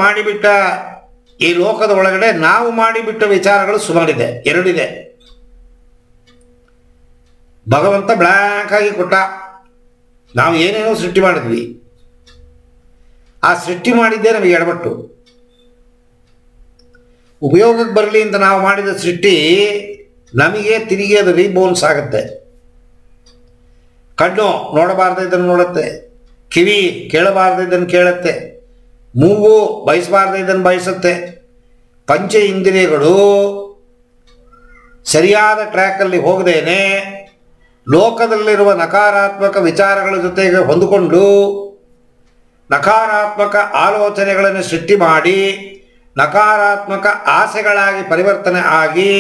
ಮಾಡಿಬಿಟ್ಟ ಈ ಲೋಕದ ಒಳಗಡೆ ನಾವು ಮಾಡಿಬಿಟ್ಟ ವಿಚಾರಗಳು ಸುಮಾರಿದೆ, ಎರಡಿದೆ. ಭಗವಂತ ಬ್ಲ್ಯಾಂಕ್ ಆಗಿ ಕೊಟ್ಟ, ನಾವು ಏನೇನೋ ಸೃಷ್ಟಿ ಮಾಡಿದ್ವಿ, ಆ ಸೃಷ್ಟಿ ಮಾಡಿದ್ದೇ ನಮಗೆ ಎಡಬಟ್ಟು. ಉಪಯೋಗಕ್ಕೆ ಬರಲಿ ಅಂತ ನಾವು ಮಾಡಿದ ಸೃಷ್ಟಿ ನಮಗೆ ತಿರುಗಿ ಅದು ರೀಬೌನ್ಸ್ ಆಗುತ್ತೆ. ಕಣ್ಣು ನೋಡಬಾರ್ದಿದ್ದನ್ನು ನೋಡುತ್ತೆ, ಕಿವಿ ಕೇಳಬಾರ್ದಿದ್ದನ್ನು ಕೇಳುತ್ತೆ, ಮೂಗು ಬಯಸಬಾರ್ದಿದ್ದನ್ನು ಬಯಸುತ್ತೆ. ಪಂಚ ಇಂದ್ರಿಯಗಳು ಸರಿಯಾದ ಟ್ರ್ಯಾಕಲ್ಲಿ ಹೋಗದೇನೆ ಲೋಕದಲ್ಲಿರುವ ನಕಾರಾತ್ಮಕ ವಿಚಾರಗಳ ಜೊತೆಗೆ ಹೊಂದಿಕೊಂಡು ನಕಾರಾತ್ಮಕ ಆಲೋಚನೆಗಳನ್ನು ಸೃಷ್ಟಿ ಮಾಡಿ ನಕಾರಾತ್ಮಕ ಆಸೆಗಳಾಗಿ ಪರಿವರ್ತನೆ ಆಗಿ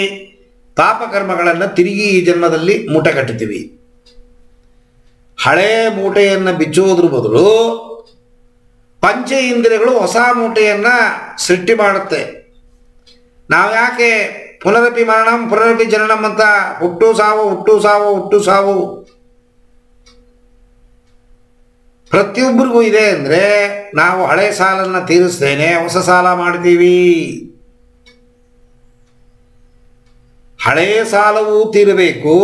ಪಾಪಕರ್ಮಗಳನ್ನು ತಿರುಗಿ ಈ ಜನ್ಮದಲ್ಲಿ ಮೂಟೆ ಕಟ್ಟುತ್ತೀವಿ. ಹಳೆ ಮೂಟೆಯನ್ನು ಬಿಚ್ಚುವುದ್ರ ಬದಲು ಪಂಚ ಇಂದ್ರಿಯಗಳು ಹೊಸ ಮೂಟೆಯನ್ನು ಸೃಷ್ಟಿ ಮಾಡುತ್ತೆ. ನಾವು ಯಾಕೆ ಪುನರಪಿ ಮರಣಂ ಪುನರಪಿ ಜನನಂ ಅಂತ ಹುಟ್ಟು ಸಾವು ಹುಟ್ಟು ಸಾವು ಹುಟ್ಟು ಸಾವು ಪ್ರತಿಯೊಬ್ಬರಿಗೂ ಇದೆ ಅಂದರೆ ನಾವು ಹಳೆ ಸಾಲನ್ನು ತೀರಿಸ್ತೇನೆ ಹೊಸ ಸಾಲ ಮಾಡ್ತೀವಿ. ಹಳೆಯ ಸಾಲವೂ ತೀರಬೇಕು,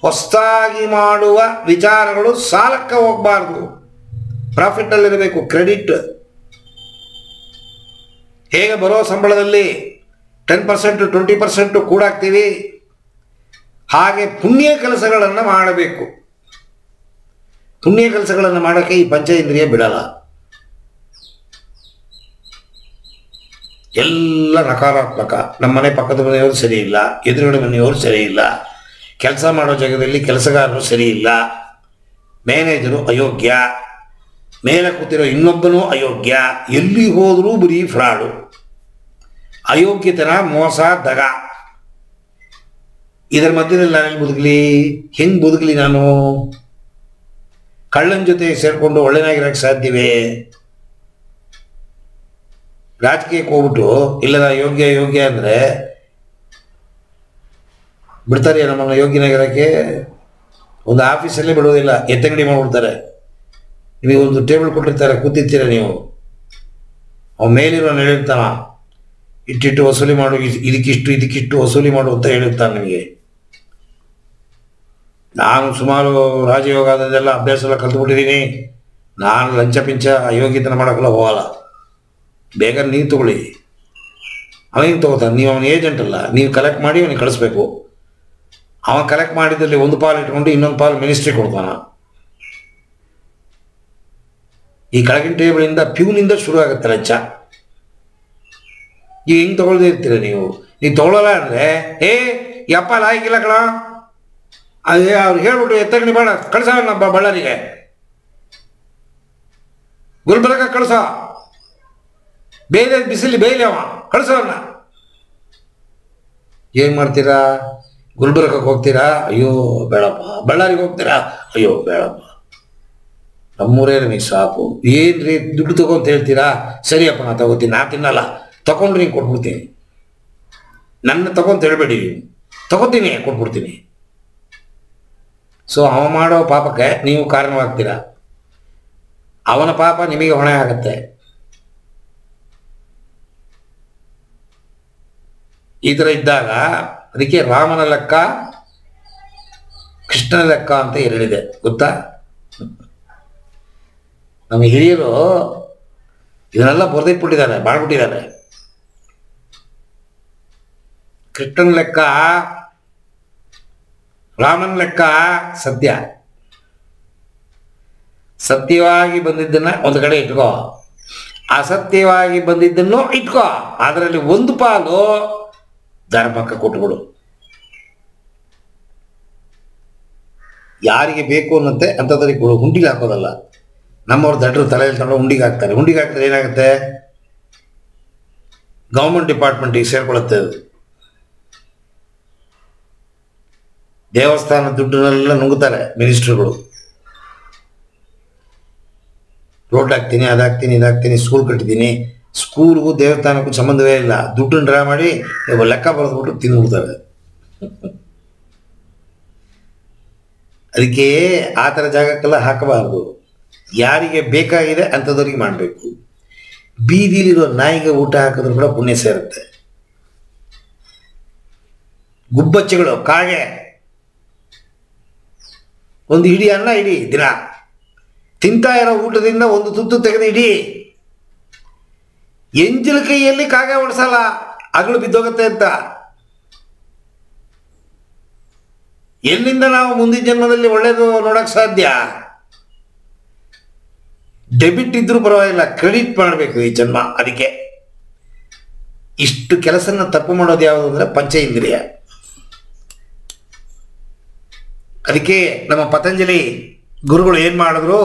ಹೊಸದಾಗಿ ಮಾಡುವ ವಿಚಾರಗಳು ಸಾಲಕ್ಕೆ ಹೋಗಬಾರ್ದು, ಪ್ರಾಫಿಟಲ್ಲಿರಬೇಕು, ಕ್ರೆಡಿಟ್. ಹೇಗೆ ಬರೋ ಸಂಬಳದಲ್ಲಿ 10% 20% ಕೂಡಾಕ್ತೀವಿ, ಹಾಗೆ ಪುಣ್ಯ ಕೆಲಸಗಳನ್ನು ಮಾಡಬೇಕು. ಪುಣ್ಯ ಕೆಲಸಗಳನ್ನು ಮಾಡೋಕ್ಕೆ ಈ ಪಂಚ ಇಂದ್ರಿಯ ಬಿಡಲ್ಲ. ಎಲ್ಲ ನಕಾರಾತ್ಮಕ. ನಮ್ಮ ಮನೆ ಪಕ್ಕದ ಮನೆಯವರು ಸರಿ ಇಲ್ಲ, ಎದುರುಗಡೆ ಮನೆಯವರು ಸರಿ ಇಲ್ಲ, ಕೆಲಸ ಮಾಡೋ ಜಾಗದಲ್ಲಿ ಕೆಲಸಗಾರರು ಸರಿ ಇಲ್ಲ, ಮ್ಯಾನೇಜರು ಅಯೋಗ್ಯ, ಮೇಲೆ ಕೂತಿರೋ ಇನ್ನೊಬ್ಬನೂ ಅಯೋಗ್ಯ, ಎಲ್ಲಿ ಹೋದರೂ ಬರೀ ಫ್ರಾಡು, ಅಯೋಗ್ಯತನ, ಮೋಸ, ದಗ. ಇದರ ಮಧ್ಯದಲ್ಲಿ ನಾನೆಲ್ಲಿ ಬದುಕಲಿ? ಹೆಂಗೆ ಬದುಕಲಿ ನಾನು? ಕಳ್ಳನ ಜೊತೆ ಸೇರಿಕೊಂಡು ಒಳ್ಳೆನಾಗಿರೋಕ್ಕೆ ಸಾಧ್ಯವೇ? ರಾಜಕೀಯಕ್ಕೆ ಹೋಗ್ಬಿಟ್ಟು ಇಲ್ಲ ನಾ ಯೋಗ್ಯ ಯೋಗ್ಯ ಅಂದರೆ ಬಿಡ್ತಾರೆ ನಮ್ಮನ್ನು ಯೋಗ್ಯನಾಗಿರೋಕ್ಕೆ? ಒಂದು ಆಫೀಸಲ್ಲೇ ಬಿಡೋದಿಲ್ಲ, ಎತ್ತಂಗಡಿ ಮಾಡಿಬಿಡ್ತಾರೆ. ನಿಮಗೆ ಒಂದು ಟೇಬಲ್ ಕೊಟ್ಟಿರ್ತಾರೆ, ಕೂತಿರ್ತೀರ ನೀವು, ಅವ ಮೇಲಿರೋ ಹೇಳಿರ್ತಾನ ಇಟ್ಟಿಟ್ಟು ವಸೂಲಿ ಮಾಡು, ಇದಕ್ಕಿಷ್ಟು ವಸೂಲಿ ಮಾಡು ಅಂತ ಹೇಳಿರ್ತಾನೆ ನಿಮಗೆ. ನಾನು ಸುಮಾರು ರಾಜಯೋಗದೆಲ್ಲ ಅಭ್ಯಾಸ ಎಲ್ಲ ಕಲ್ತ್ಬಿಟ್ಟಿದ್ದೀನಿ. ನಾನು ಲಂಚ ಪಿಂಚ ಅಯೋಗ್ಯತನ ಮಾಡೋಕ್ಕೆಲ್ಲ ಹೋಗಲ್ಲ. ಬೇಗ ನೀವು ತಗೊಳ್ಳಿ, ಅವನಿಗೆ ತಗೋತಾನೆ. ನೀವು ಅವನ ಏಜೆಂಟ್ ಅಲ್ಲ, ನೀವು ಕಲೆಕ್ಟ್ ಮಾಡಿ ಅವನಿಗೆ ಕಳಿಸ್ಬೇಕು. ಅವನು ಕಲೆಕ್ಟ್ ಮಾಡಿದ್ದಲ್ಲಿ ಒಂದು ಪಾಲು ಇಟ್ಕೊಂಡು ಇನ್ನೊಂದು ಪಾಲು ಮಿನಿಸ್ಟ್ರಿ ಕೊಡ್ತಾನ. ಈ ಕೆಳಗಿನ ಟೇಬಲಿಂದ ಪ್ಯೂನಿಂದ ಶುರು ಆಗುತ್ತೆ ಲಂಚ. ಈಗ ಹಿಂಗೆ ತೊಗೊಳ್ದೇ ಇರ್ತೀರ ನೀವು ತೊಗೊಳ್ಳಲ್ಲ ಅಂದರೆ ಯಪ್ಪ ಲಾಯ್ಕಿಲ್ಲ ಕಣ, ಅದೇ ಅವ್ರು ಹೇಳ್ಬಿಟ್ಟು ಎತ್ತಗಣಿ ಬೇಡ ಕಳ್ಸ ನಮ್ಮ ಬಳ್ಳಾರಿಗೆ, ಗುಲ್ಬರ್ಗ ಕಳ್ಸ, ಬೇರೆ ಬಿಸಿಲಿ ಬೇಯ್ಲಿ ಅವ ಕಳ್ಸೋನ್ನ. ಏನು ಮಾಡ್ತೀರಾ? ಗುಲ್ಬರ್ಗಕ್ಕೆ ಹೋಗ್ತೀರಾ? ಅಯ್ಯೋ ಬೇಡಪ್ಪ. ಬಳ್ಳಾರಿಗೆ ಹೋಗ್ತೀರಾ? ಅಯ್ಯೋ ಬೇಡಪ್ಪ, ನಮ್ಮೂರೇ ನಮಗೆ ಸಾಕು. ಏನ್ರಿ ದುಡ್ಡು ತಗೊಂತ ಹೇಳ್ತೀರಾ? ಸರಿಯಪ್ಪ ನಾ ತಗೋತೀನಿ, ನಾ ತಿನ್ನಲ್ಲ, ತಗೊಂಡ್ರೆ ಹಿಂಗೆ ಕೊಟ್ಬಿಡ್ತೀನಿ. ನನ್ನ ತಗೊಂತ ಹೇಳ್ಬೇಡಿ, ತಗೋತೀನಿ ಕೊಟ್ಬಿಡ್ತೀನಿ. ಸೊ ಅವ ಮಾಡೋ ಪಾಪಕ್ಕೆ ನೀವು ಕಾರಣವಾಗ್ತೀರ, ಅವನ ಪಾಪ ನಿಮಗೆ ಹೊಣೆ ಆಗತ್ತೆ. ಈ ಥರ ಇದ್ದಾಗ ಅದಕ್ಕೆ ರಾಮನ ಲೆಕ್ಕ ಕೃಷ್ಣನ ಲೆಕ್ಕ ಅಂತ ಎರಡಿದೆ, ಗೊತ್ತಾ? ನಮ್ಮ ಹಿರಿಯರು ಇದನ್ನೆಲ್ಲ ಬರೆದಿಟ್ಬಿಟ್ಟಿದ್ದಾರೆ, ಮಾಡ್ಬಿಟ್ಟಿದ್ದಾರೆ. ಕೃಷ್ಣನ ಲೆಕ್ಕ, ರಾಮನ ಲೆಕ್ಕ ಸತ್ಯ. ಸತ್ಯವಾಗಿ ಬಂದಿದ್ದನ್ನ ಒಂದು ಕಡೆ ಇಟ್ಕೋ, ಅಸತ್ಯವಾಗಿ ಬಂದಿದ್ದನ್ನು ಇಟ್ಕೋ. ಅದರಲ್ಲಿ ಒಂದು ಪಾಲು ಧರ್ಮಕ್ಕೆ ಕೊಟ್ಟುಬಿಡು. ಯಾರಿಗೆ ಬೇಕು ಅನ್ನತ್ತೆ ಅಂಥದ್ರಿಗೆ ಕೊಡು, ಹುಂಡಿಗೆ ಹಾಕೋದಲ್ಲ. ನಮ್ಮವ್ರು ದಡ್ರು ತಲೆಯಲ್ಲಿ ತಗೊಂಡು ಹುಂಡಿಗೆ ಹಾಕ್ತಾರೆ. ಹುಂಡಿಗೆ ಹಾಕಿದ್ರೆ ಏನಾಗುತ್ತೆ? ಗೌರ್ಮೆಂಟ್ ಡಿಪಾರ್ಟ್ಮೆಂಟಿಗೆ ಸೇರ್ಕೊಳ್ಳುತ್ತೆ ಅದು. ದೇವಸ್ಥಾನ ದುಡ್ಡನ್ನೆಲ್ಲ ನುಂಗುತ್ತಾರೆ ಮಿನಿಸ್ಟ್ರುಗಳು. ರೋಡ್ ಹಾಕ್ತೀನಿ, ಅದಾಗ್ತೀನಿ, ಇದಾಗ್ತೀನಿ, ಸ್ಕೂಲ್ ಕಟ್ಟಿದ್ದೀನಿ. ಸ್ಕೂಲ್ಗೂ ದೇವಸ್ಥಾನಕ್ಕೂ ಸಂಬಂಧವೇ ಇಲ್ಲ. ದುಡ್ಡನ್ನು ಡ್ರಾ ಮಾಡಿ ಲೆಕ್ಕ ಬರೆದ್ಬಿಟ್ಟು ತಿಂದ್ಬಿಡ್ತಾರೆ. ಅದಕ್ಕೆ ಆ ಥರ ಜಾಗಕ್ಕೆಲ್ಲ ಹಾಕಬಾರ್ದು. ಯಾರಿಗೆ ಬೇಕಾಗಿದೆ ಅಂಥದ್ರಿಗೆ ಮಾಡಬೇಕು. ಬೀದಿಲಿರೋ ನಾಯಿಗೆ ಊಟ ಹಾಕಿದ್ರು ಕೂಡ ಪುಣ್ಯ ಸೇರುತ್ತೆ. ಗುಬ್ಬಚ್ಚಿಗಳು, ಕಾಗೆ ಒಂದು ಇಡೀ ಅನ್ನ ಇಡೀ ದಿನ ತಿಂತಾ ಇರೋ ಊಟದಿಂದ ಒಂದು ತುತ್ತು ತೆಗೆದು ಇಡೀ. ಎಂಜಲ ಕೈಯಲ್ಲಿ ಕಾಗೆ ಓಡಿಸಲ್ಲ, ಅಗಳು ಬಿದ್ದೋಗತ್ತೆ ಅಂತ. ಎಲ್ಲಿಂದ ನಾವು ಮುಂದಿನ ಜನ್ಮದಲ್ಲಿ ಒಳ್ಳೇದು ನೋಡಕ್ ಸಾಧ್ಯ? ಡೆಬಿಟ್ ಇದ್ರೂ ಪರವಾಗಿಲ್ಲ, ಕ್ರೆಡಿಟ್ ಮಾಡಬೇಕು ಈ ಜನ್ಮ. ಅದಕ್ಕೆ ಇಷ್ಟು ಕೆಲಸನ ತಪ್ಪು ಮಾಡೋದು ಯಾವುದು ಅಂದರೆ ಪಂಚೇಂದ್ರಿಯ. ಅದಕ್ಕೆ ನಮ್ಮ ಪತಂಜಲಿ ಗುರುಗಳು ಏನು ಮಾಡಿದ್ರು,